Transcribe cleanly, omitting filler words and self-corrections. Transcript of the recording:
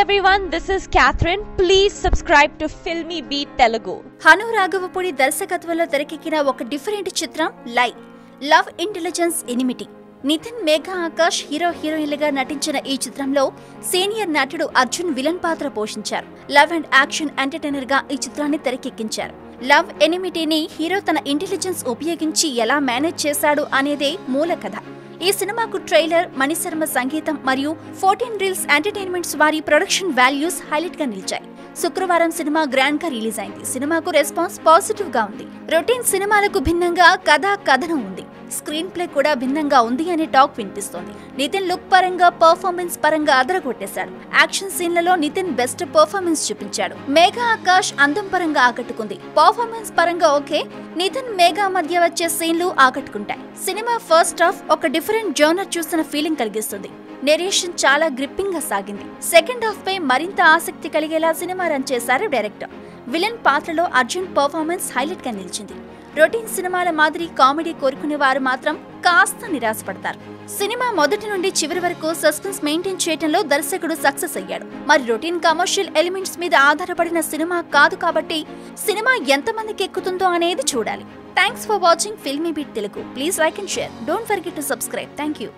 everyone, this is Catherine. Please subscribe to Filmy Beat Telugu. Hanu Raghavapudi దర్శకత్వంలో తెరకెక్కిన ఒక different చిత్రం love intelligence enmity. Nithin, Megha Akash హీరోయిన్లుగా నటించిన ఈ చిత్రంలో సీనియర్ నటుడు అర్జున్ విలన్ పాత్ర పోషించారు. లవ్ అండ్ యాక్షన్ ఎంటర్టైనర్ గా ఈ చిత్రాన్ని తెరకెక్కించారు. లవ్ ఎనిమిటీని హీరో తన ఇంటెలిజెన్స్ ఉపయోగించి ఎలా మేనేజ్ చేశాడు అనేదే మూల కథ. ఈ సినిమాకు ట్రైలర్, మణిశర్మ సంగీతం మరియు 14 రీల్స్ ఎంటర్టైన్మెంట్స్ వారి ప్రొడక్షన్ వాల్యూస్ హైలైట్ గా నిలిచాయి. శుక్రవారం సినిమా గ్రాండ్ గా రిలీజ్ అయింది. సినిమాకు రెస్పాన్స్ పాజిటివ్ గా ఉంది. రొటీన్ సినిమాలకు భిన్నంగా కథనం ఉంది. స్క్రీన్ ప్లే కూడా భిన్నంగా ఉంది అనే టాక్ వినిపిస్తోంది. నితిన్ లుక్ పరంగా, పర్ఫార్మెన్స్ పరంగా అదరగొట్టేశాడు. యాక్షన్ సీన్లలో నితిన్ బెస్ట్ పర్ఫార్మెన్స్ చూపించాడు. మేఘా ఆకాష్ అందం పరంగా ఆకట్టుకుంది. పర్ఫార్మెన్స్ పరంగా ఓకే. నితిన్, మేఘా మధ్య వచ్చే సీన్లు ఆకట్టుకుంటాయి. సినిమా ఫస్ట్ హాఫ్ ఒక డిఫరెంట్ జోనర్ చూసిన ఫీలింగ్ కలిగిస్తుంది. నెరేషన్ చాలా గ్రిప్పింగ్ గా సాగింది. సెకండ్ హాఫ్ పై మరింత ఆసక్తి కలిగేలా సినిమా రన్ చేశారు డైరెక్టర్. విలన్ పాత్రలో అర్జున్ పర్ఫార్మెన్స్ హైలైట్ గా నిలిచింది. రొటీన్ సినిమాల మాదిరి కామెడీ కోరుకునే వారు మాత్రం కాస్త నిరాశపడతారు. సినిమా మొదటి నుండి చివరి వరకు సస్పెన్స్ మెయింటైన్ చేయడంలో దర్శకుడు సక్సెస్ అయ్యాడు. మరి రొటీన్ కమర్షియల్ ఎలిమెంట్స్ మీద ఆధారపడిన సినిమా కాదు కాబట్టి సినిమా ఎంతమందికి ఎక్కుతుందో అనేది చూడాలి. Thanks for watching filmy beat Telugu. Please like and share. Don't forget to subscribe. Thank you.